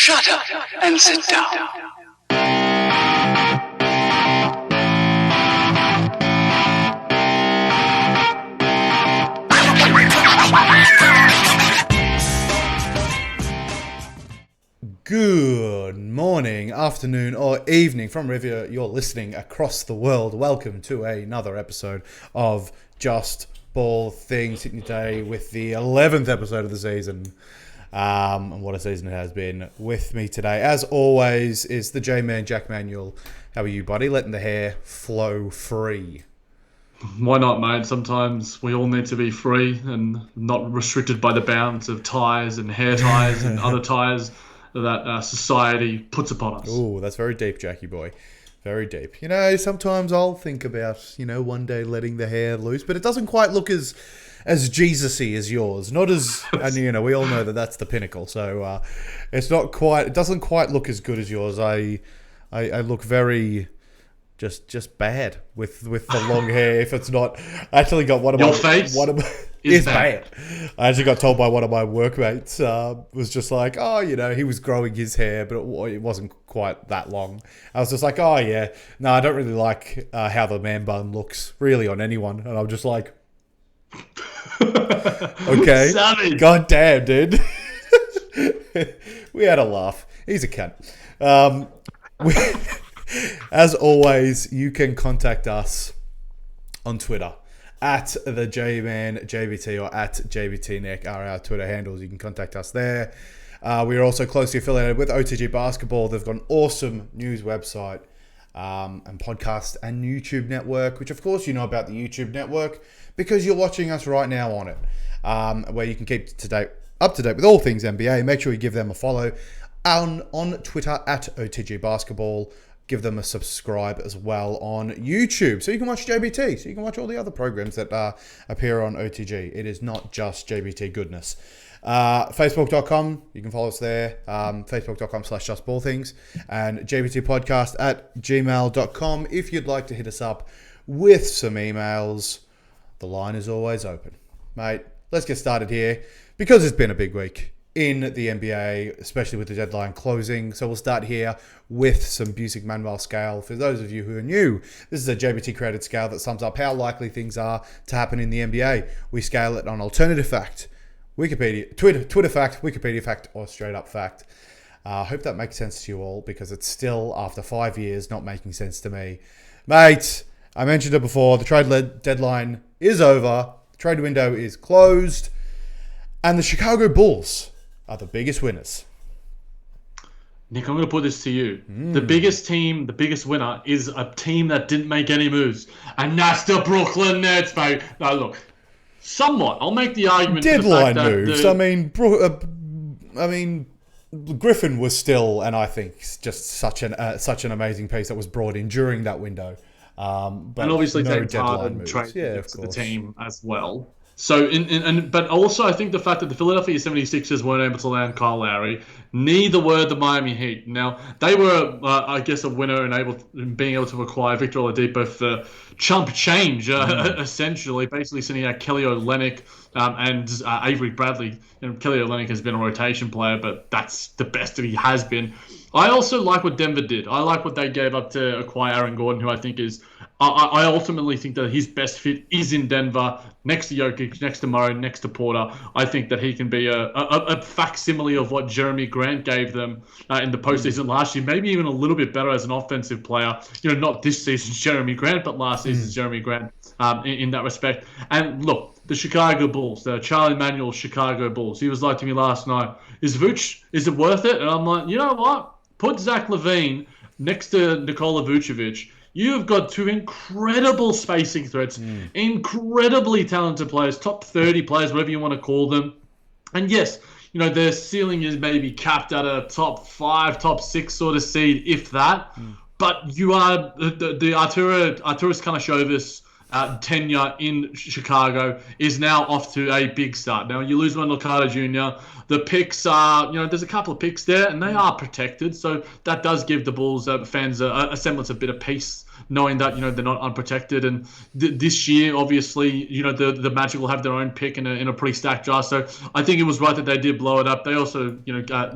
Shut up and sit down. Good morning, afternoon, or evening from wherever you're listening across the world. Welcome to another episode of Just Ball Things, hitting your day with the 11th episode of the season. And what a season it has been. With me today, as always, is the J-Man, Jack Manuel. How are you, buddy? Letting the hair flow free. Why not, mate? Sometimes we all need to be free and not restricted by the bounds of ties and hair ties and other ties that society puts upon us. Oh, that's very deep, Jackie boy. Very deep. You know, sometimes I'll think about, one day letting the hair loose, but it doesn't quite look as Jesus-y as yours. Not as, and we all know that that's the pinnacle. So it doesn't quite look as good as yours. I look very just bad with the long hair. If it's not, I actually got one of your my face. Is bad. I actually got told by one of my workmates, was just like, he was growing his hair, but it wasn't quite that long. I was just like, I don't really like how the man bun looks really on anyone. And I'm just like, okay, Savage. God damn, dude. We had a laugh. He's a cunt. As always, you can contact us on Twitter. At the J-Man JBT or at JBTNEC are our Twitter handles. You can contact us there. We are also closely affiliated with OTG Basketball. They've got an awesome news website and podcast and YouTube network, which of course you know about the YouTube network because you're watching us right now on it, where you can keep up to date with all things NBA. Make sure you give them a follow on Twitter at OTG Basketball. Give them a subscribe as well on YouTube so you can watch JBT, so you can watch all the other programs that appear on OTG. It is not just JBT goodness. Facebook.com, you can follow us there. Facebook.com/justballthings and JBTpodcast at gmail.com. If you'd like to hit us up with some emails, the line is always open. Mate, let's get started here because it's been a big week in the NBA, especially with the deadline closing. So we'll start here with some Busick-Manuel scale. For those of you who are new, this is a JBT-created scale that sums up how likely things are to happen in the NBA. We scale it on alternative fact, Wikipedia, Twitter fact, Wikipedia fact, or straight up fact. I hope that makes sense to you all because it's still, after 5 years, not making sense to me. Mate, I mentioned it before, the trade deadline is over, the trade window is closed, and the Chicago Bulls are the biggest winners. Nick, I'm going to put this to you. The biggest team, the biggest winner is a team that didn't make any moves. And that's the Brooklyn Nets, mate. Now, look, somewhat. I'll make the argument Deadline for the fact moves. I mean, Griffin was still, and I think, just such an amazing piece that was brought in during that window. But and obviously no James deadline Harden moves. traded to the team as well. So, but also I think the fact that the Philadelphia 76ers weren't able to land Kyle Lowry, neither were the Miami Heat. Now, they were, I guess, a winner in being able to acquire Victor Oladipo for chump change, essentially, basically sending out Kelly Olynyk and Avery Bradley. Kelly Olynyk has been a rotation player, but that's the best that he has been. I also like what Denver did. I like what they gave up to acquire Aaron Gordon, who I think is... I ultimately think that his best fit is in Denver, next to Jokic, next to Murray, next to Porter. I think that he can be a facsimile of what Jeremy Grant gave them in the postseason last year, maybe even a little bit better as an offensive player. Not this season's Jeremy Grant, but last season's Jeremy Grant in that respect. And look, the Chicago Bulls, the Charlie Manuel Chicago Bulls, he was like to me last night, is it worth it? And I'm like, you know what? Put Zach LaVine next to Nikola Vucevic. You've got two incredible spacing threats, incredibly talented players, top 30 players, whatever you want to call them. And yes, their ceiling is maybe capped at a top 5, top 6 sort of seed, if that. But you are the Arturas Karnisovas tenure in Chicago is now off to a big start. Now, you lose Wendell Carter Jr. The picks are, there's a couple of picks there, and they are protected. So that does give the Bulls fans a semblance of bit of peace knowing that they're not unprotected. And this year, obviously, the Magic will have their own pick in a pretty stacked draft. So I think it was right that they did blow it up. They also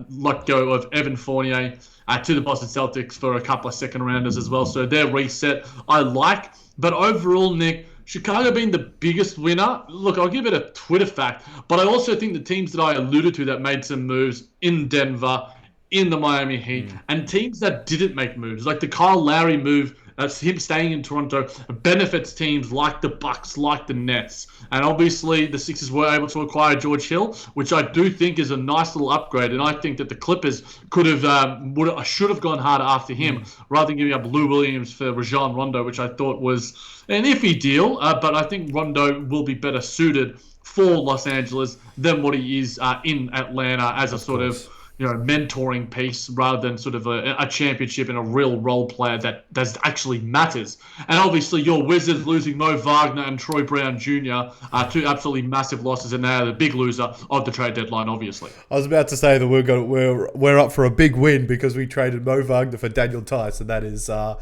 let go of Evan Fournier to the Boston Celtics for a couple of second rounders as well. So their reset I like, but overall, Nick, Chicago being the biggest winner, look, I'll give it a Twitter fact, but I also think the teams that I alluded to that made some moves in Denver, in the Miami Heat, and teams that didn't make moves, like the Kyle Lowry move, him staying in Toronto, benefits teams like the Bucks, like the Nets. And obviously the Sixers were able to acquire George Hill, which I do think is a nice little upgrade. And I think that the Clippers should have gone harder after him, rather than giving up Lou Williams for Rajon Rondo, which I thought was an iffy deal. But I think Rondo will be better suited for Los Angeles than what he is in Atlanta as a sort of mentoring piece, rather than sort of a championship and a real role player that actually matters. And obviously your Wizards losing Mo Wagner and Troy Brown Jr. are two absolutely massive losses, and they're the big loser of the trade deadline, obviously. I was about to say that we're up for a big win because we traded Mo Wagner for Daniel Tice, and that is a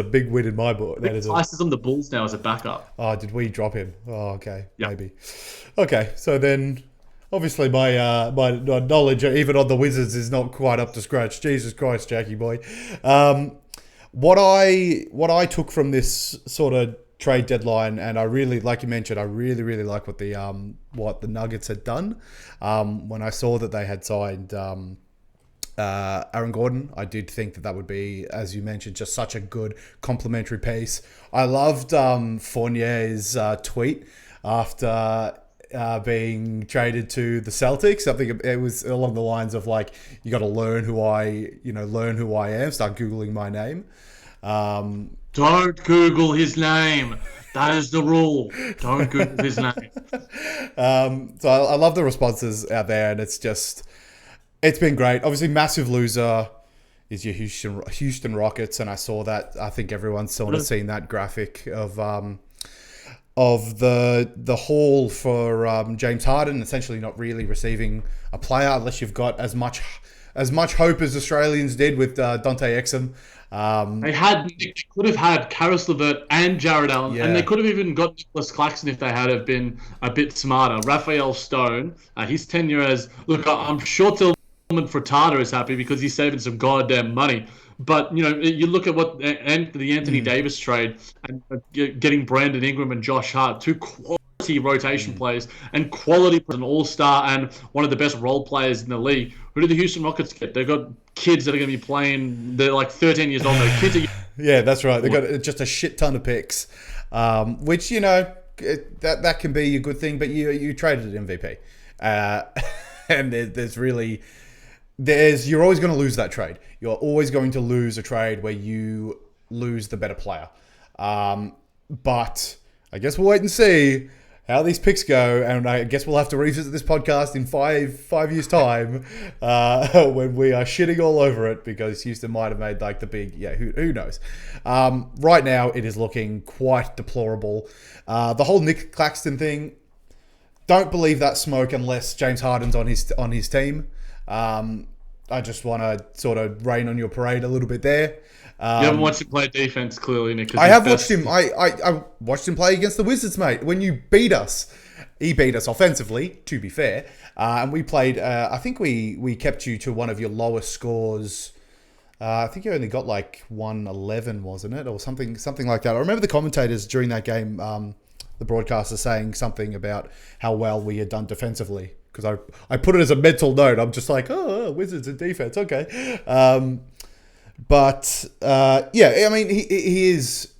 big win in my book. Tice is on the Bulls now as a backup. Oh, did we drop him? Oh, okay, yep. Maybe. Okay, so then. Obviously, my knowledge, even on the Wizards, is not quite up to scratch. Jesus Christ, Jackie boy. What I took from this sort of trade deadline, and I really, like you mentioned, I really like what the Nuggets had done. When I saw that they had signed Aaron Gordon, I did think that would be, as you mentioned, just such a good complementary piece. I loved Fournier's tweet after being traded to the Celtics. I think it was along the lines of like, you got to learn who I am. Start Googling my name. Don't Google his name. That is the rule. Don't Google his name. So I love the responses out there, and it's been great. Obviously, massive loser is your Houston Rockets, and I saw that. I think everyone's sort of seen that graphic of the haul for James Harden, essentially not really receiving a player unless you've got as much hope as Australians did with Dante Exum. They could have had Karis LeVert and Jared Allen, and they could have even got Nicholas Claxton if they had been a bit smarter. Raphael Stone, his tenure I'm sure Tillman Furtado is happy because he's saving some goddamn money. But, you look at what the Anthony Davis trade and getting Brandon Ingram and Josh Hart, two quality rotation players and quality, an all-star and one of the best role players in the league. Who do the Houston Rockets get? They've got kids that are going to be playing. They're like 13 years old. Yeah, that's right. They've got just a shit ton of picks, which, that can be a good thing, but you traded an MVP. And you're always going to lose that trade. You're always going to lose a trade where you lose the better player. But I guess we'll wait and see how these picks go, and I guess we'll have to revisit this podcast in five years' time when we are shitting all over it because Houston might have made like the big, who knows. Right now, it is looking quite deplorable. The whole Nick Claxton thing, don't believe that smoke unless James Harden's on his team. I just want to sort of rain on your parade a little bit there. You haven't watched him play defense, clearly, Nick. I have watched him. I watched him play against the Wizards, mate. When you beat us, he beat us offensively, to be fair. And we played, I think we kept you to one of your lowest scores. I think you only got like 111, wasn't it? Or something like that. I remember the commentators during that game, the broadcaster saying something about how well we had done defensively. Because I put it as a mental note. I'm just like, oh, Wizards and defense, okay. But I mean, he is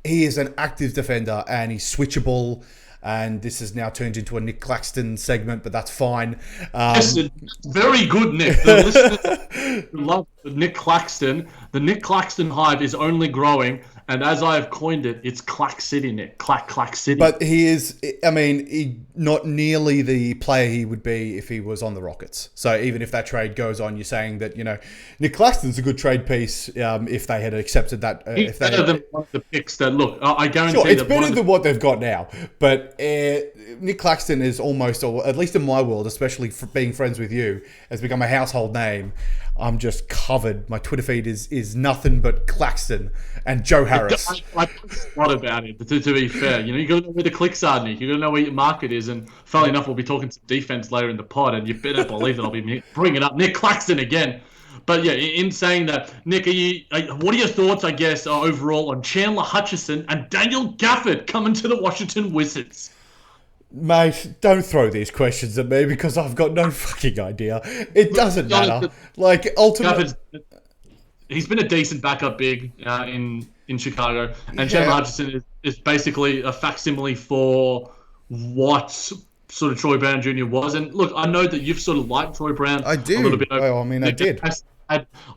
an active defender and he's switchable. And this has now turned into a Nick Claxton segment, but that's fine. Yes, very good, Nick. The listeners love Nick Claxton. The Nick Claxton hive is only growing, And as I have coined it, it's Clack City, Nick. Clack City. But he is, I mean, not nearly the player he would be if he was on the Rockets. So even if that trade goes on, you're saying that, Nick Claxton's a good trade piece if they had accepted that. It's better than one of the picks that, look, I guarantee sure, it's that better than what they've got now. But Nick Claxton is almost, or at least in my world, especially for being friends with you, has become a household name. I'm just covered. My Twitter feed is nothing but Claxton and Joe Harris. I thought about it, to be fair. You got to know where the clicks are, Nick. You got to know where your market is. And funnily enough, we'll be talking some defense later in the pod, and you better believe that I'll be bringing up Nick Claxton again. But yeah, in saying that, Nick, what are your thoughts, I guess, overall on Chandler Hutchison and Daniel Gafford coming to the Washington Wizards? Mate, don't throw these questions at me because I've got no fucking idea. It doesn't matter. Like, ultimately... He's been a decent backup big in Chicago. And Chandler Hutchison is basically a facsimile for what sort of Troy Brown Jr. was. And look, I know that you've sort of liked Troy Brown a little bit. I did.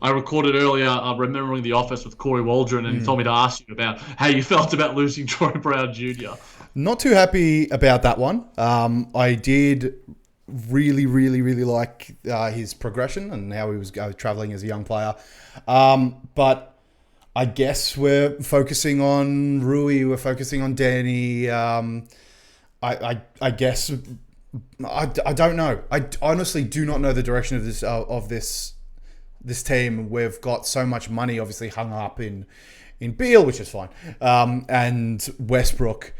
I recorded earlier Remembering the Office with Corey Waldron, and he told me to ask you about how you felt about losing Troy Brown Jr. Not too happy about that one. I did really, really, really like his progression and how he was traveling as a young player. But I guess we're focusing on Rui. We're focusing on Danny. I guess I don't know. I honestly do not know the direction of this team. We've got so much money obviously hung up in Beal, which is fine, and Westbrook.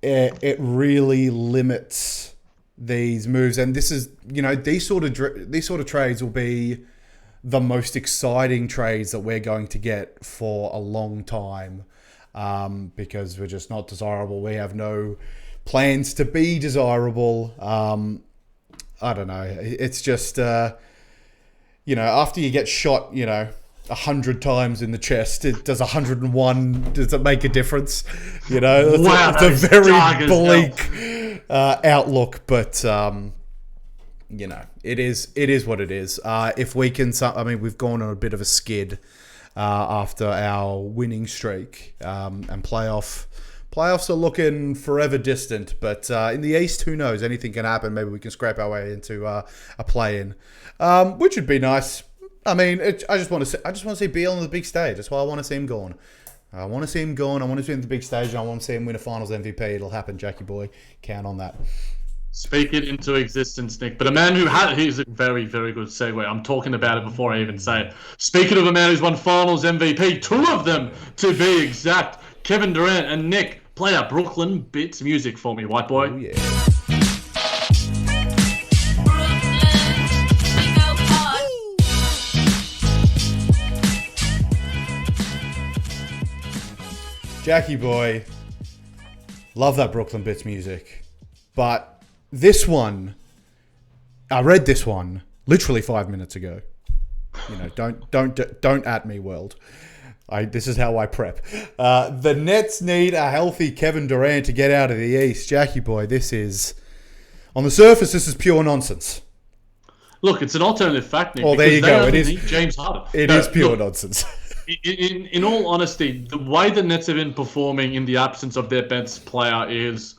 It really limits these moves, and this is these sort of trades will be the most exciting trades that we're going to get for a long time, because we're just not desirable. We have no plans to be desirable. I don't know. It's just after you get shot, 100 times in the chest, does 101, does it make a difference? It's a very bleak outlook, but it is what it is. If we can, we've gone on a bit of a skid after our winning streak, and playoffs are looking forever distant. But in the East, who knows? Anything can happen. Maybe we can scrape our way into a play-in, which would be nice. I just want to see Beal on the big stage. That's why I want to see him going. I want to see him going. I want to see him on the big stage. And I want to see him win a Finals MVP. It'll happen, Jackie boy. Count on that. Speak it into existence, Nick. But a man he's a very, very good segue. I'm talking about it before I even say it. Speaking of a man who's won Finals MVP, 2 of them to be exact, Kevin Durant and Nick, play that Brooklyn Bits music for me, white boy. Oh, yeah. Jackie boy, love that Brooklyn Bits music, but this one, I read this one literally 5 minutes ago. Don't at me, world. This is how I prep. The Nets need a healthy Kevin Durant to get out of the East. Jackie boy, this is, on the surface, this is pure nonsense. Look, it's an alternative fact, Nick. Oh, there you go. It is James Harden. It is pure nonsense. In all honesty, the way the Nets have been performing in the absence of their best player is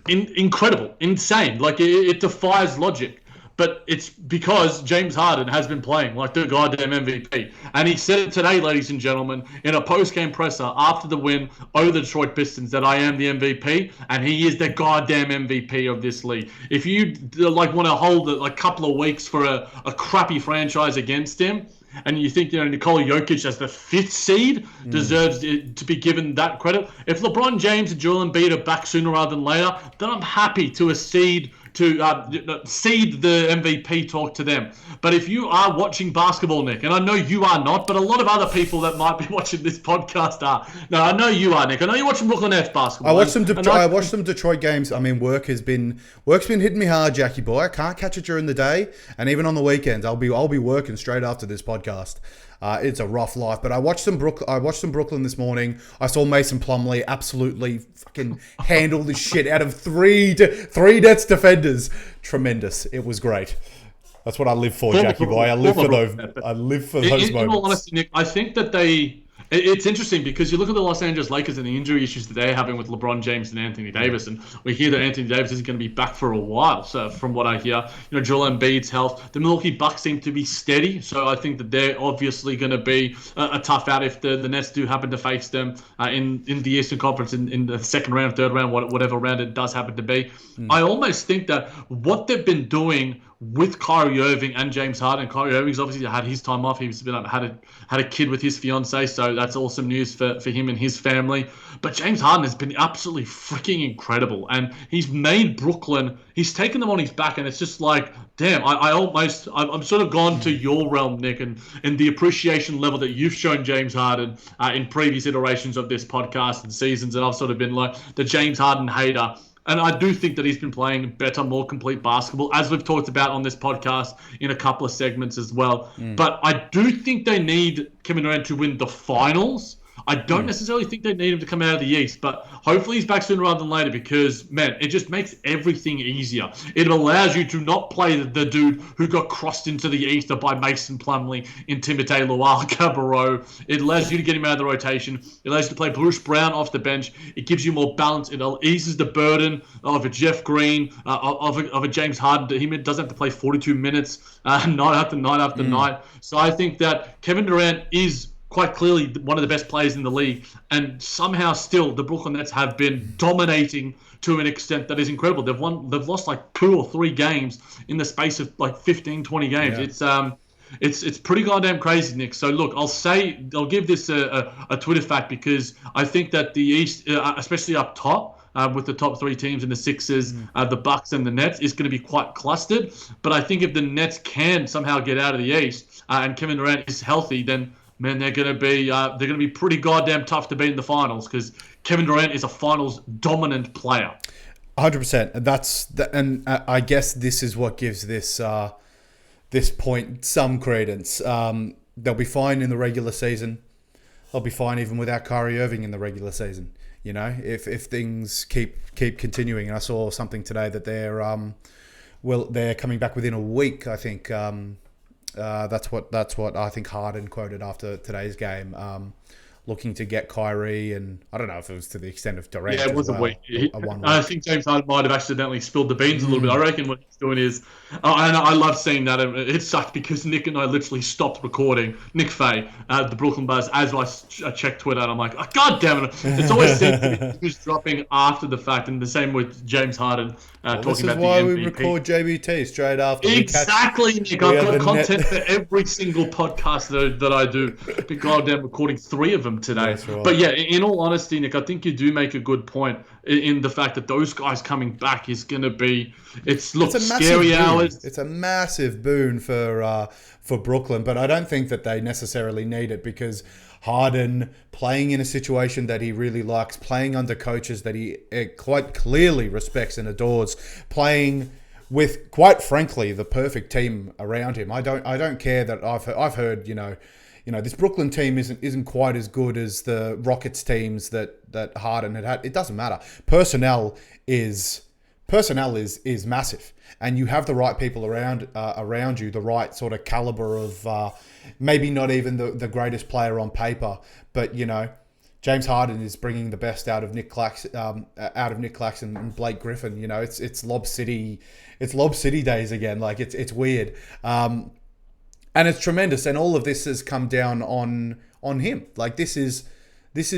incredible, insane. Like, it defies logic. But it's because James Harden has been playing like the goddamn MVP. And he said it today, ladies and gentlemen, in a post-game presser after the win over the Detroit Pistons, that I am the MVP, and he is the goddamn MVP of this league. If you want to hold a couple of weeks for a crappy franchise against him, and you think Nikola Jokic as the 5th seed deserves to be given that credit. If LeBron James and Joel Embiid are back sooner rather than later, then I'm happy to cede the MVP talk to them. But if you are watching basketball, Nick, and I know you are not, but a lot of other people that might be watching this podcast are. No, I know you are, Nick. I know you're watching Brooklyn Nets basketball. I watched some Detroit games. Work's been hitting me hard, Jackie boy. I can't catch it during the day, and even on the weekends, I'll be working straight after this podcast. It's a rough life, but I watched some Brooklyn this morning. I saw Mason Plumlee absolutely fucking handle the shit out of three Nets defenders. Tremendous. It was great. That's what I live for, Jackie boy. I live for those moments. In all honesty, Nick, I think that It's interesting because you look at the Los Angeles Lakers and the injury issues that they're having with LeBron James and Anthony Davis, and we hear that Anthony Davis isn't going to be back for a while. So from what I hear, Joel Embiid's health, the Milwaukee Bucks seem to be steady. So I think that they're obviously going to be a tough out if the Nets do happen to face them in the Eastern Conference in the second round, third round, whatever round it does happen to be. I almost think that what they've been doing with Kyrie Irving and James Harden. Kyrie Irving's obviously had his time off. He's been had a kid with his fiance, so that's awesome news for him and his family. But James Harden has been absolutely freaking incredible, and he's made Brooklyn. He's taken them on his back, and it's just like, damn. I'm sort of gone to your realm, Nick, and the appreciation level that you've shown James Harden in previous iterations of this podcast and seasons, and I've sort of been like the James Harden hater. And I do think that he's been playing better, more complete basketball, as we've talked about on this podcast in a couple of segments as well. But I do think they need Kevin Durant to win the finals. I don't necessarily think they need him to come out of the East, but hopefully he's back sooner rather than later because, man, it just makes everything easier. It allows you to not play the dude who got crossed into the East by Mason Plumlee in Timothé Luwawu-Cabarrot. It allows you to get him out of the rotation. It allows you to play Bruce Brown off the bench. It gives you more balance. It eases the burden of a Jeff Green, of a James Harden. He doesn't have to play 42 minutes night after night after night. So I think that Kevin Durant is quite clearly one of the best players in the league, and somehow still the Brooklyn Nets have been dominating to an extent that is incredible. They've lost like 2 or 3 games in the space of like 15, 20 games. Yeah. It's pretty goddamn crazy, Nick. So look, I'll give this a Twitter fact because I think that the East, especially up top, with the top 3 teams in the Sixers, the Bucks, and the Nets, is going to be quite clustered. But I think if the Nets can somehow get out of the East and Kevin Durant is healthy, then man, they're going to be pretty goddamn tough to beat in the finals because Kevin Durant is a finals dominant player. 100%. And I guess this is what gives this point some credence. They'll be fine in the regular season. They'll be fine even without Kyrie Irving in the regular season. If things keep continuing. And I saw something today that they're coming back within a week. I think. That's what I think Harden quoted after today's game, looking to get Kyrie, and I don't know if it was to the extent of Durant. Yeah, it was a week. I think James Harden might have accidentally spilled the beans a little bit. I reckon what he's doing is, and I love seeing that. It sucked because Nick and I literally stopped recording. Nick Fay, the Brooklyn Buzz, as I checked Twitter, and I'm like, oh, God damn it! It's always seems to be who's dropping after the fact, and the same with James Harden talking about the MVP. This is why we record JBT straight after. Exactly, Nick. I've got content for every single podcast that I do. Been goddamn recording 3 of them today. Right. But yeah, in all honesty, Nick, I think you do make a good point in the fact that those guys coming back is going to be scary hours. It's a massive boon for Brooklyn, but I don't think that they necessarily need it because Harden playing in a situation that he really likes, playing under coaches that he quite clearly respects and adores, playing with, quite frankly, the perfect team around him. I don't care that I've heard this Brooklyn team isn't quite as good as the Rockets teams that Harden had. It doesn't matter. Personnel is massive, and you have the right people around you, the right sort of caliber of maybe not even the greatest player on paper, but James Harden is bringing the best out of Nick Claxton and Blake Griffin. It's Lob City days again. Like it's weird. And it's tremendous, and all of this has come down on him. Like this is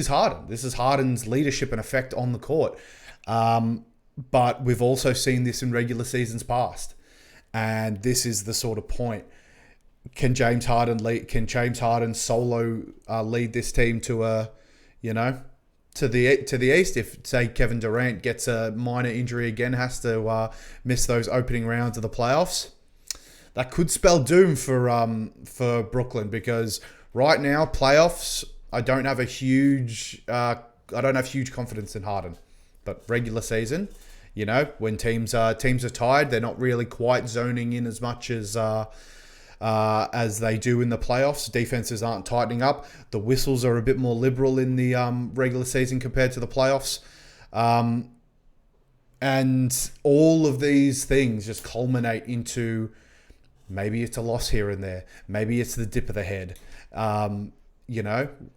Harden. This is Harden's leadership and effect on the court. But we've also seen this in regular seasons past, and this is the sort of point. Can James Harden solo lead this team to to the East? If say Kevin Durant gets a minor injury again, has to miss those opening rounds of the playoffs. That could spell doom for Brooklyn because right now playoffs, I don't have huge confidence in Harden, but regular season, when teams are tired, they're not really quite zoning in as much as they do in the playoffs. Defenses aren't tightening up. The whistles are a bit more liberal in the regular season compared to the playoffs. And all of these things just culminate into maybe it's a loss here and there. Maybe it's the dip of the head.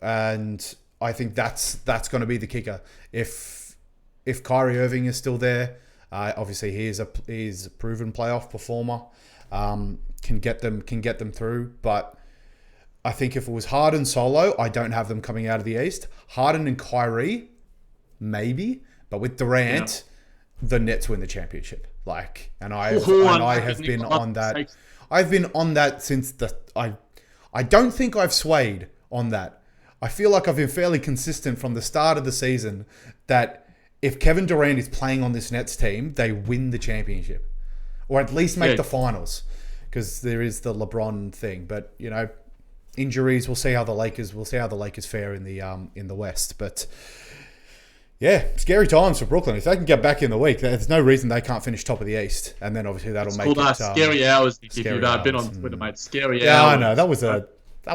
and I think that's going to be the kicker. If Kyrie Irving is still there, obviously he's a proven playoff performer, can get them through. But I think if it was Harden solo, I don't have them coming out of the East. Harden and Kyrie, maybe, but with Durant, the Nets win the championship. I have been on that. I've been on that since I don't think I've swayed on that. I feel like I've been fairly consistent from the start of the season that if Kevin Durant is playing on this Nets team, they win the championship, or at least make the finals, because there is the LeBron thing. But injuries, we'll see how the Lakers fare in the West. But yeah, scary times for Brooklyn. If they can get back in the week, there's no reason they can't finish top of the East, and then obviously that'll make it scary hours. If you've been on Twitter, mate, scary hours. Yeah, I know that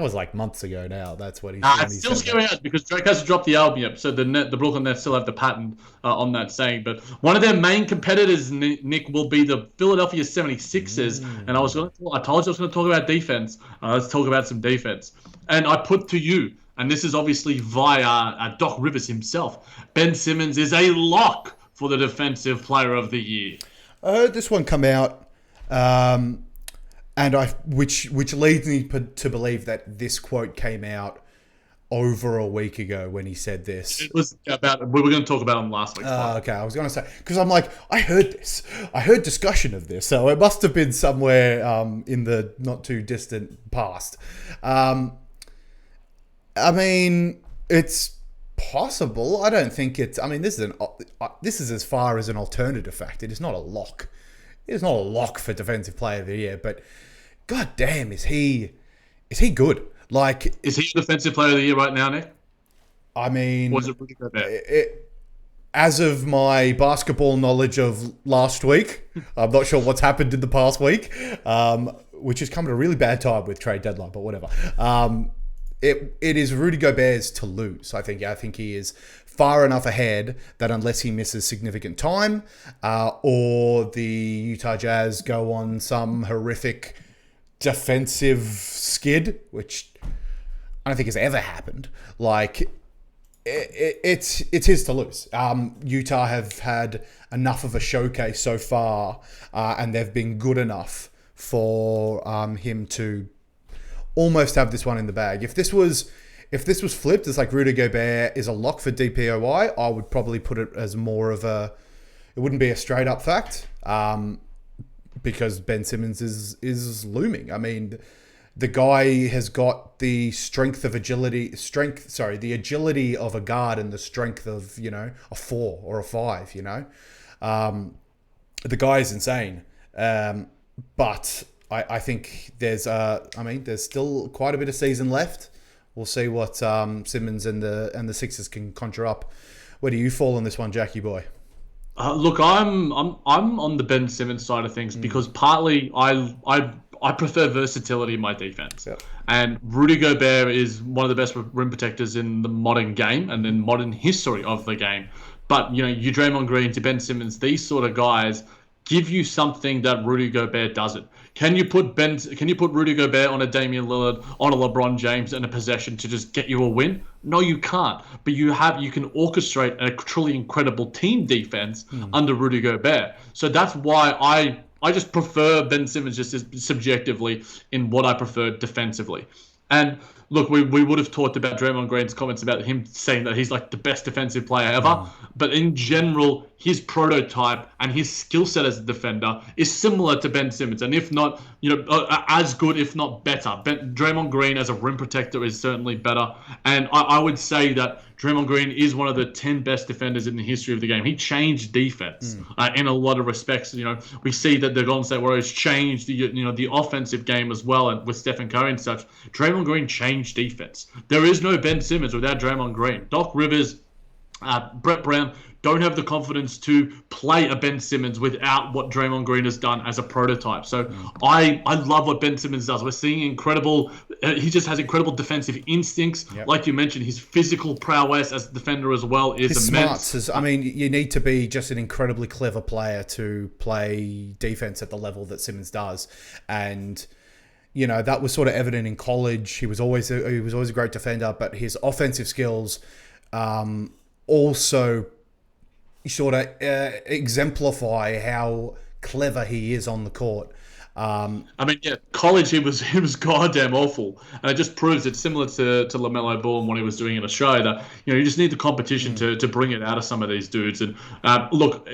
was like months ago now. That's what he's. It's still scary hours because Drake hasn't dropped the album yet, so the Brooklyn Nets still have the patent on that saying. But one of their main competitors, Nick, will be the Philadelphia 76ers. And I told you I was going to talk about defense. Let's talk about some defense. And I put to you, and this is obviously via Doc Rivers himself, Ben Simmons is a lock for the Defensive Player of the Year. I heard this one come out, which leads me to believe that this quote came out over a week ago when he said this. It was about, we were going to talk about him last week. Okay, I was going to say, because I'm like, I heard this. I heard discussion of this, so it must have been somewhere in the not too distant past. I mean, it's possible. I don't think it's. I mean, this is as far as an alternative fact. It is not a lock. It is not a lock for Defensive Player of the Year. But god damn, is he good? Is he Defensive Player of the Year right now, Nick? I mean, was it really good? As of my basketball knowledge of last week, I'm not sure what's happened in the past week, which has come at a really bad time with trade deadline. But whatever. It is Rudy Gobert's to lose. I think he is far enough ahead that unless he misses significant time, or the Utah Jazz go on some horrific defensive skid, which I don't think has ever happened, it's his to lose. Utah have had enough of a showcase so far, and they've been good enough for him to almost have this one in the bag. If this was flipped, it's like Rudy Gobert is a lock for DPOY, I would probably put it as more of a. It wouldn't be a straight up fact, because Ben Simmons is looming. I mean, the guy has got the the agility of a guard and the strength of a 4 or a 5. The guy is insane, but. I think there's still quite a bit of season left. We'll see what Simmons and the Sixers can conjure up. Where do you fall on this one, Jackie boy? Look, I'm on the Ben Simmons side of things because partly I prefer versatility in my defense. Yep. And Rudy Gobert is one of the best rim protectors in the modern game and in modern history of the game. But you Draymond Green to Ben Simmons, these sort of guys give you something that Rudy Gobert doesn't. Can you put Rudy Gobert on a Damian Lillard, on a LeBron James, and a possession to just get you a win? No, you can't. But you can orchestrate a truly incredible team defense under Rudy Gobert. So that's why I just prefer Ben Simmons just subjectively in what I prefer defensively. And look, we would have talked about Draymond Green's comments about him saying that he's like the best defensive player ever. But in general, his prototype and his skill set as a defender is similar to Ben Simmons. And if not, as good, if not better. Draymond Green as a rim protector is certainly better. And I would say that Draymond Green is one of the 10 best defenders in the history of the game. He changed defense in a lot of respects. We see that the Golden State Warriors changed the offensive game as well, and with Stephen Curry and such. Draymond Green changed defense. There is no Ben Simmons without Draymond Green. Doc Rivers, Brett Brown don't have the confidence to play a Ben Simmons without what Draymond Green has done as a prototype. So I love what Ben Simmons does. We're seeing incredible. He just has incredible defensive instincts. Yep. Like you mentioned, his physical prowess as a defender as well is his immense. Smarts. You need to be just an incredibly clever player to play defense at the level that Simmons does, and that was sort of evident in college. He was always a great defender, but his offensive skills also sort of exemplify how clever he is on the court. College he was goddamn awful, and it just proves it's similar to LaMelo Ball and what he was doing in Australia. That you just need the competition to bring it out of some of these dudes. And look,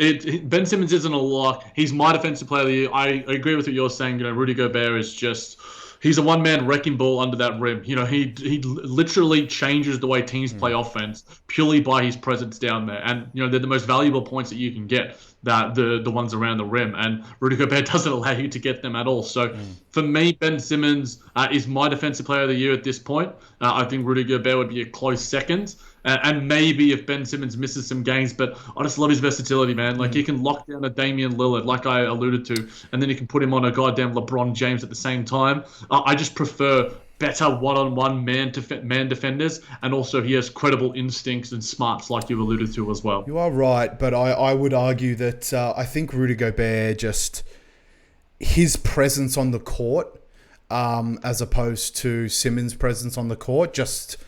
Ben Simmons isn't a lock. He's my defensive player of the year. I agree with what you're saying. Rudy Gobert is just. He's a one-man wrecking ball under that rim. He literally changes the way teams play offense purely by his presence down there. And they're the most valuable points that you can get, that the ones around the rim. And Rudy Gobert doesn't allow you to get them at all. So for me, Ben Simmons is my defensive player of the year at this point. I think Rudy Gobert would be a close second. And maybe if Ben Simmons misses some games, but I just love his versatility, man. Like, he can lock down a Damian Lillard, like I alluded to, and then you can put him on a goddamn LeBron James at the same time. I just prefer better one-on-one man defenders, and also he has credible instincts and smarts, like you alluded to as well. You are right, but I would argue that I think Rudy Gobert, just his presence on the court, as opposed to Simmons' presence on the court, just...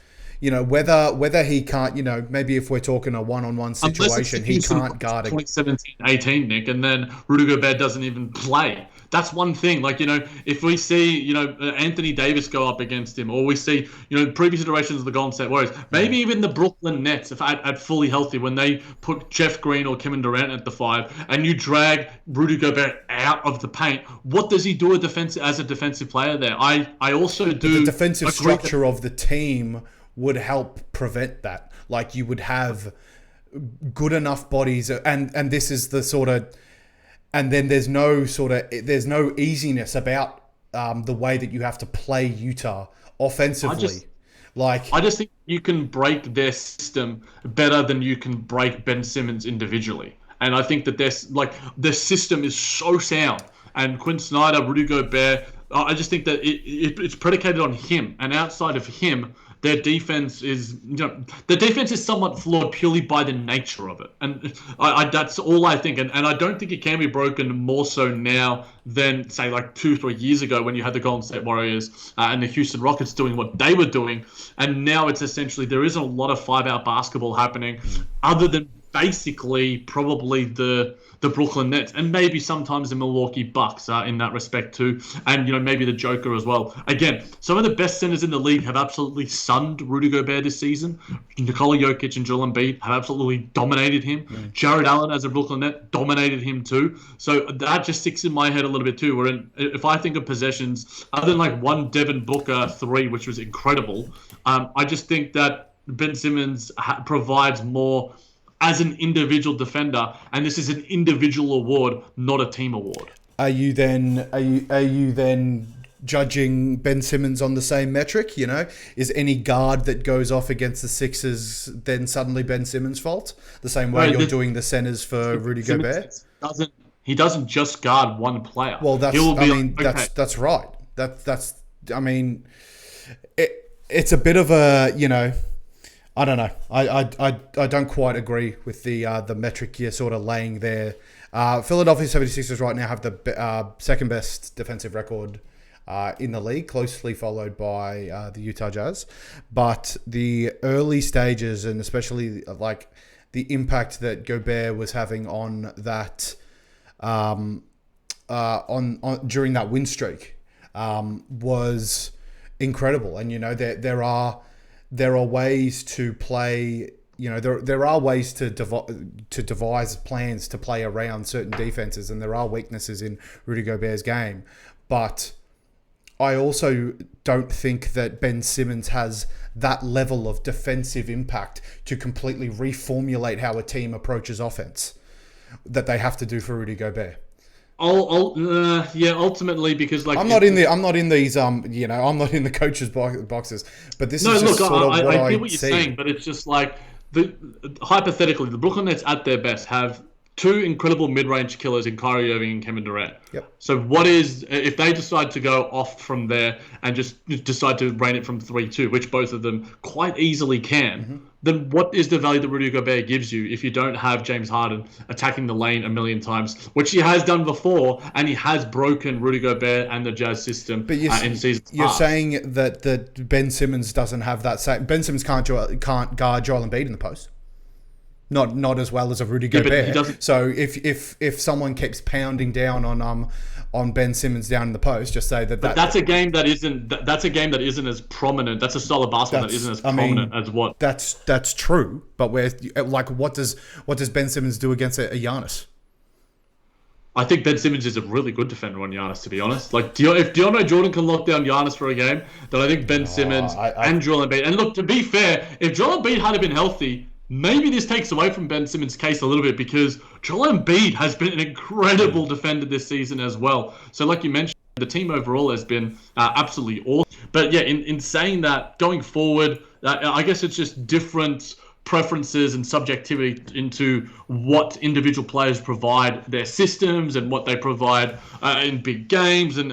whether he can't, maybe if we're talking a one-on-one situation, he can't guard it. 2017-18, Nick, and then Rudy Gobert doesn't even play. That's one thing. Like, if we see, Anthony Davis go up against him, or we see, previous iterations of the Golden State Warriors, maybe even the Brooklyn Nets, if at fully healthy, when they put Jeff Green or Kevin Durant at the 5, and you drag Rudy Gobert out of the paint, what does he do as a defensive player there? I also do... The defensive structure of the team would help prevent that. Like, you would have good enough bodies, and this is the sort of, and then there's no easiness about the way that you have to play Utah offensively. I just think you can break their system better than you can break Ben Simmons individually, and I think that their system is so sound. And Quinn Snyder, Rudy Gobert, I just think that it's predicated on him, and outside of him, their defense is, somewhat flawed purely by the nature of it. And that's all I think. And I don't think it can be broken more so now than, say, like 2-3 years ago when you had the Golden State Warriors and the Houston Rockets doing what they were doing. And now it's essentially, there isn't a lot of 5-out basketball happening other than basically probably the Brooklyn Nets, and maybe sometimes the Milwaukee Bucks in that respect too, and maybe the Joker as well. Again, some of the best centers in the league have absolutely sunned Rudy Gobert this season. Nikola Jokic and Joel Embiid have absolutely dominated him. Jared Allen, as a Brooklyn Net, dominated him too. So that just sticks in my head a little bit too. If I think of possessions, other than like one Devin Booker 3, which was incredible, I just think that Ben Simmons provides more as an individual defender, and this is an individual award, not a team award. Are you then judging Ben Simmons on the same metric? Is any guard that goes off against the Sixers then suddenly Ben Simmons' fault? The same way you're doing the centers for Rudy Gobert? He doesn't just guard one player. Well, that's right. It's a bit of a, I don't know. I don't quite agree with the metric you're sort of laying there. Philadelphia 76ers right now have the second best defensive record in the league, closely followed by the Utah Jazz. But the early stages, and especially like the impact that Gobert was having on that on during that win streak was incredible. And there are ways to play. There are ways to devise plans to play around certain defenses, and there are weaknesses in Rudy Gobert's game. But I also don't think that Ben Simmons has that level of defensive impact to completely reformulate how a team approaches offense that they have to do for Rudy Gobert. Ultimately, because like I'm not in the coaches' boxes, but this is just sort of what I get what you're saying, but it's just like hypothetically, the Brooklyn Nets at their best have two incredible mid-range killers in Kyrie Irving and Kevin Durant. Yep. So what is, if they decide to go off from there and just decide to rein it from 3-2, which both of them quite easily can, then what is the value that Rudy Gobert gives you if you don't have James Harden attacking the lane a million times, which he has done before, and he has broken Rudy Gobert and the Jazz system in seasons You're past. saying that Ben Simmons doesn't have that same... Ben Simmons can't guard Joel Embiid in the post. Not as well as a Rudy Yeah, but he Gobert. doesn't- So if someone keeps pounding down on Ben Simmons down in the post, just say that. But that's a game that isn't as prominent. That's a style of basketball that isn't as prominent as what. That's true. But what does Ben Simmons do against a Giannis? I think Ben Simmons is a really good defender on Giannis, to be honest. Like, if DeAndre Jordan can lock down Giannis for a game, then I think Ben Simmons and Joel Embiid. And look, to be fair, if Joel Embiid had been healthy, maybe this takes away from Ben Simmons' case a little bit, because Joel Embiid has been an incredible defender this season as well. So like you mentioned, the team overall has been absolutely awesome. But yeah, in saying that, going forward, I guess it's just different preferences and subjectivity into what individual players provide their systems and what they provide in big games. And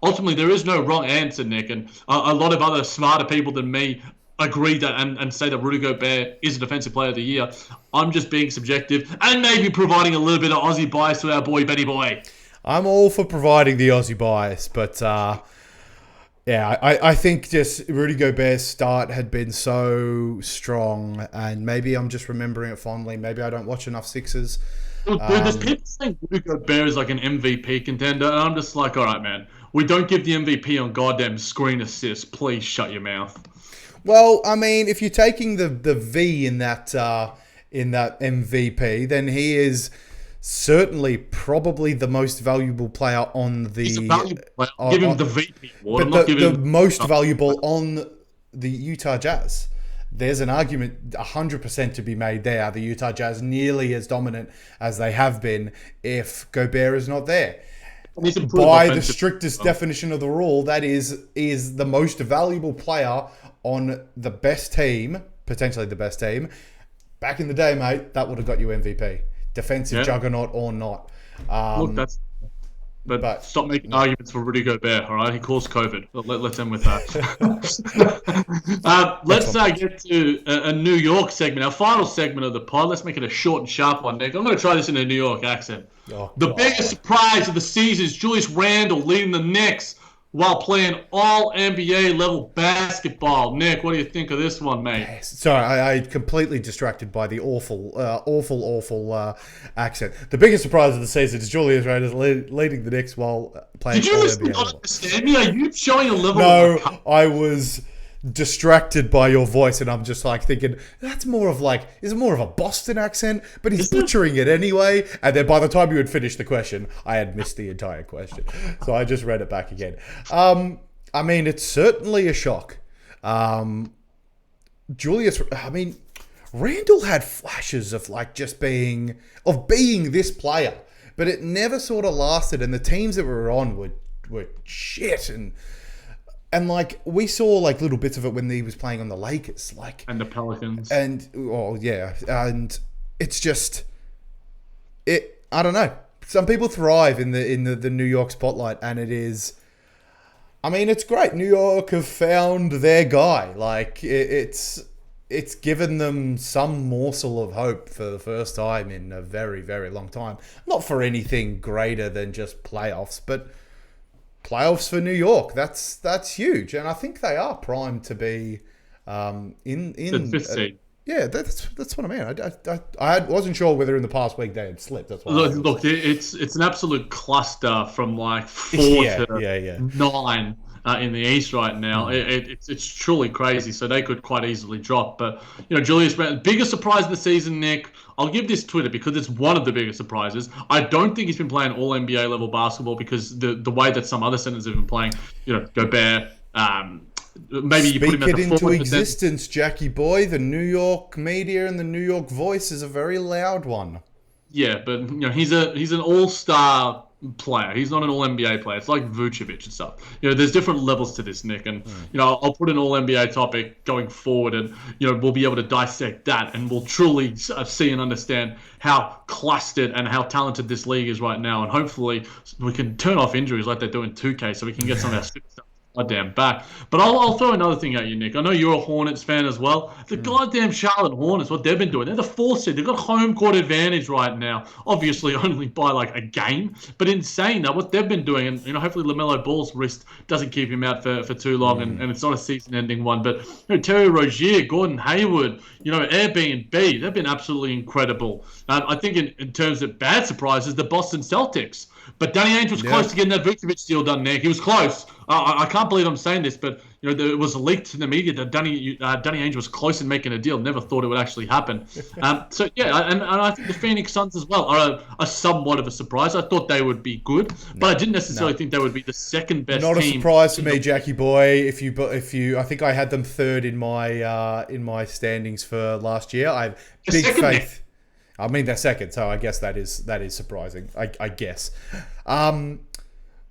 ultimately, there is no wrong answer, Nick. And a lot of other smarter people than me agree that and say that Rudy Gobert is a defensive player of the year. I'm just being subjective and maybe providing a little bit of Aussie bias to our boy Betty Boy. I'm all for providing the Aussie bias, but yeah, I think just Rudy Gobert's start had been so strong, and maybe I'm just remembering it fondly. Maybe I don't watch enough Sixers. Dude, there's people saying Rudy Gobert is like an MVP contender, and I'm just like, all right, man, we don't give the MVP on goddamn screen assists. Please shut your mouth. Well, I mean, if you're taking the V in that MVP, then he is certainly probably the most valuable player on the... He's a valuable player. Give him the VP award. But I'm not giving the most valuable on the Utah Jazz. There's an argument 100% to be made there. The Utah Jazz nearly as dominant as they have been if Gobert is not there. By the strictest definition of the rule, that is the most valuable player on the best team, potentially the best team. Back in the day, mate, that would have got you MVP. Defensive juggernaut or not. Look, but stop making arguments for Rudy Gobert, all right? He caused COVID. Let's end with that. Let's get to a New York segment, our final segment of the pod. Let's make it a short and sharp one, Nick. I'm going to try this in a New York accent. The biggest surprise of the season is Julius Randle leading the Knicks while playing all NBA level basketball. Nick, what do you think of this one, mate? Sorry, I completely distracted by the awful accent. The biggest surprise of the season is Julius Randle leading the Knicks while playing Did you all listen NBA not level. understand me? Are you showing a level No, of... I was distracted by your voice, and I'm just like thinking that's more of like, is it more of a Boston accent? But he's butchering it anyway. And then by the time you had finished the question, I had missed the entire question, so I just read it back again. I mean, it's certainly a shock. Randall had flashes of like just being this player, but it never sort of lasted. And the teams that we were on were shit. And like we saw like little bits of it when he was playing on the Lakers, like and the Pelicans. And and it's just I don't know. Some people thrive in the New York spotlight, and it is. I mean, it's great. New York have found their guy. Like it's given them some morsel of hope for the first time in a very, very long time. Not for anything greater than just playoffs, but playoffs for New York. That's huge, and I think they are primed to be in the fifth seed. Yeah, that's what I mean. I wasn't sure whether in the past week they had slipped. That's why. Look, it's an absolute cluster from like 4 to 9 in the East right now. It's truly crazy. So they could quite easily drop. But Julius Randle, biggest surprise of the season, Nick. I'll give this Twitter because it's one of the biggest surprises. I don't think he's been playing all NBA level basketball because the way that some other centers have been playing, Gobert. Maybe you put him Speak at it the into 4%. existence, Jackie boy. The New York media and the New York voice is a very loud one. Yeah, but he's an all-star player. He's not an All NBA player. It's like Vucevic and stuff. There's different levels to this, Nick. And I'll put an All NBA topic going forward, and we'll be able to dissect that, and we'll truly see and understand how clustered and how talented this league is right now. And hopefully, we can turn off injuries like they do in 2K, so we can get some of our superstars goddamn back. But I'll throw another thing at you, Nick. I know you're a Hornets fan as well. The goddamn Charlotte Hornets, what they've been doing, they're the 4th seed. They've got home court advantage right now. Obviously, only by like a game. But in saying that, what they've been doing, and hopefully LaMelo Ball's wrist doesn't keep him out for too long, and it's not a season-ending one. But Terry Rozier, Gordon Hayward, Airbnb, they've been absolutely incredible. I think in terms of bad surprises, the Boston Celtics. But Danny Ainge was close to getting that Vucevic deal done, Nick. He was close. I can't believe I'm saying this, but it was leaked in the media that Danny Ainge was close in making a deal. Never thought it would actually happen. So yeah, and I think the Phoenix Suns as well are a somewhat of a surprise. I thought they would be good, but I didn't necessarily think they would be the second best. Not a team surprise for me, Jackie boy. If you, I think I had them 3rd in my standings for last year. I have big faith. Nick. I mean, they're 2nd, so I guess that is surprising. I guess.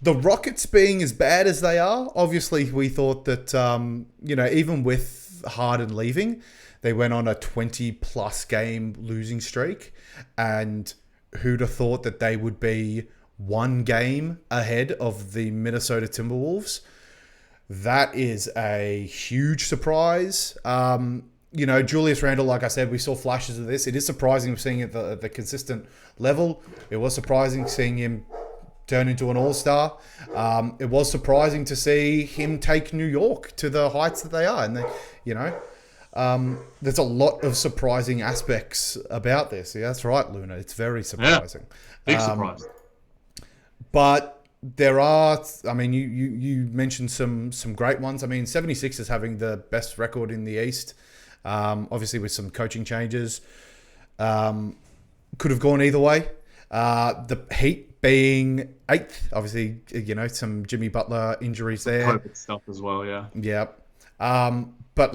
The Rockets being as bad as they are, obviously we thought that, even with Harden leaving, they went on a 20-plus game losing streak. And who'd have thought that they would be 1 game ahead of the Minnesota Timberwolves? That is a huge surprise. Julius Randle, like I said, we saw flashes of this. It is surprising seeing it at the consistent level. It was surprising seeing him turn into an all-star. It was surprising to see him take New York to the heights that they are. And, there's a lot of surprising aspects about this. Yeah, that's right, Luna. It's very surprising. Yeah, big surprise. But there are, you mentioned some great ones. 76ers having the best record in the East. Obviously with some coaching changes. Could have gone either way. The Heat being 8th, obviously, some Jimmy Butler injuries there. COVID stuff as well, yeah. Yeah. But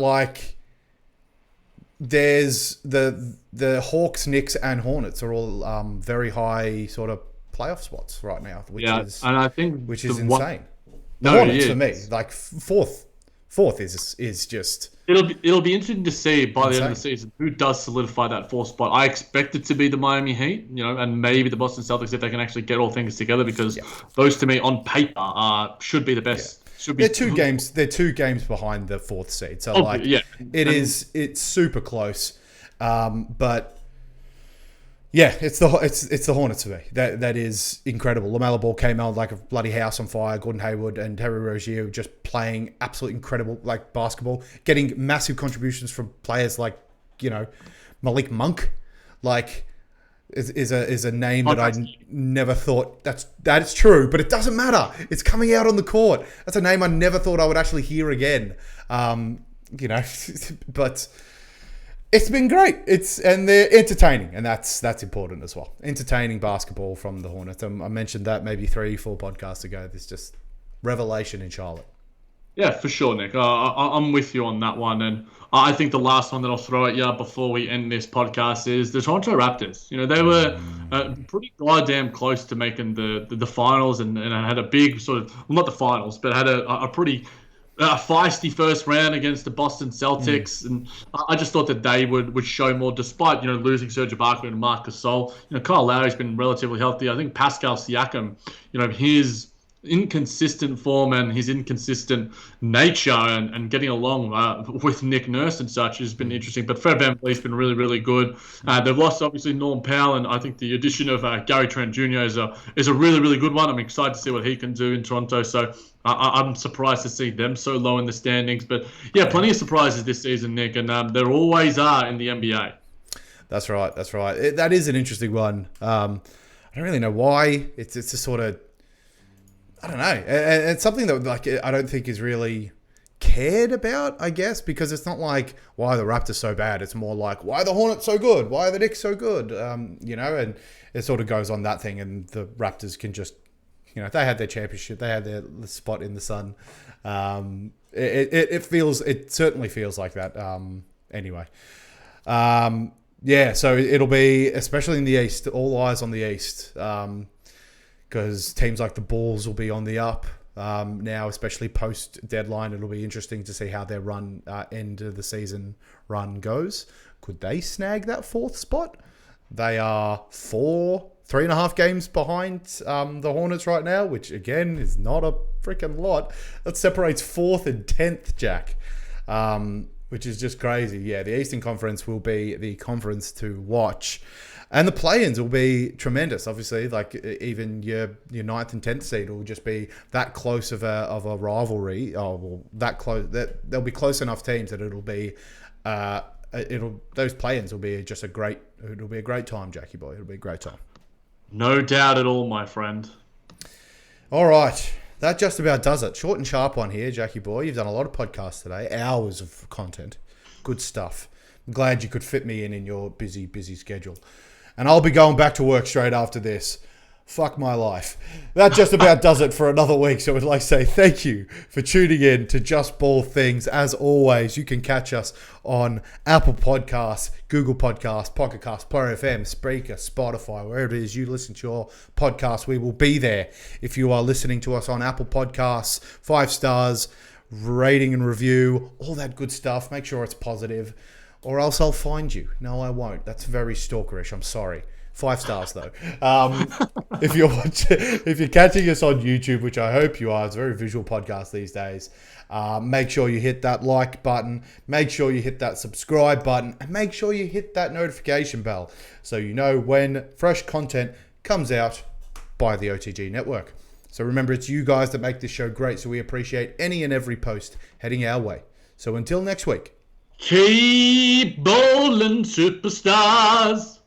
there's the Hawks, Knicks, and Hornets are all very high sort of playoff spots right now, which is insane. The Hornets for me, fourth is just. It'll be interesting to see by the end of the season who does solidify that 4th spot. I expect it to be the Miami Heat, and maybe the Boston Celtics if they can actually get all things together, because those to me on paper should be the best. Yeah. They're 2 games. They're 2 games behind the 4th seed, so it's super close. But yeah, it's the Hornets for me. That is incredible. LaMelo Ball came out like a bloody house on fire. Gordon Hayward and Terry Rozier just playing absolutely incredible basketball, getting massive contributions from players like Malik Monk, is a name that I never thought that is true, but it doesn't matter. It's coming out on the court. That's a name I never thought I would actually hear again. But. It's been great. And they're entertaining, and that's important as well. Entertaining basketball from the Hornets. I mentioned that maybe 3-4 podcasts ago. There's just revelation in Charlotte. Yeah, for sure, Nick. I'm with you on that one, and I think the last one that I'll throw at you before we end this podcast is the Toronto Raptors. They were pretty goddamn close to making the finals, and had a big sort of, well, not the finals, but had a pretty feisty first round against the Boston Celtics, and I just thought that they would show more, despite losing Serge Ibaka and Marc Gasol. Kyle Lowry's been relatively healthy. I think Pascal Siakam, his inconsistent form and his inconsistent nature and getting along with Nick Nurse and such has been interesting. But Fred VanVleet's been really, really good. They've lost, obviously, Norm Powell, and I think the addition of Gary Trent Jr. is a really, really good one. I'm excited to see what he can do in Toronto. So I'm surprised to see them so low in the standings. But, yeah, plenty of surprises this season, Nick, and there always are in the NBA. That's right. That is an interesting one. I don't really know why. It's a sort of... I don't know. And it's something that I don't think is really cared about, I guess, because it's not like, why are the Raptors so bad? It's more like, why are the Hornets so good? Why are the Knicks so good? And it sort of goes on that thing, and the Raptors can just, they had their championship. They had their spot in the sun. It certainly feels like that. Anyway. Yeah, so it'll be, especially in the East, all eyes on the East. because teams like the Bulls will be on the up now, especially post-deadline. It'll be interesting to see how their run, end of the season run goes. Could they snag that 4th spot? They are 3.5 games behind the Hornets right now, which, again, is not a freaking lot. That separates 4th and 10th, Jack, which is just crazy. Yeah, the Eastern Conference will be the conference to watch. And the play-ins will be tremendous, obviously. Like, even your 9th and 10th seed will just be that close of a rivalry. Oh, well, that close. That there'll be close enough teams that it'll be... those play-ins will be just it'll be a great time, Jackie boy. It'll be a great time. No doubt at all, my friend. All right. That just about does it. Short and sharp one here, Jackie boy. You've done a lot of podcasts today. Hours of content. Good stuff. I'm glad you could fit me in your busy, busy schedule. And I'll be going back to work straight after this. Fuck my life. That just about does it for another week. So I'd like to say thank you for tuning in to Just Ball Things. As always, you can catch us on Apple Podcasts, Google Podcasts, Pocket Casts, Player FM, Spreaker, Spotify, wherever it is you listen to your podcast, we will be there. If you are listening to us on Apple Podcasts, 5 stars, rating and review, all that good stuff. Make sure it's positive, or else I'll find you. No, I won't. That's very stalkerish. I'm sorry. 5 stars though. If you're catching us on YouTube, which I hope you are, it's a very visual podcast these days. Make sure you hit that like button. Make sure you hit that subscribe button, and make sure you hit that notification bell so you know when fresh content comes out by the OTG network. So remember, it's you guys that make this show great. So we appreciate any and every post heading our way. So until next week. Keep bowling, superstars.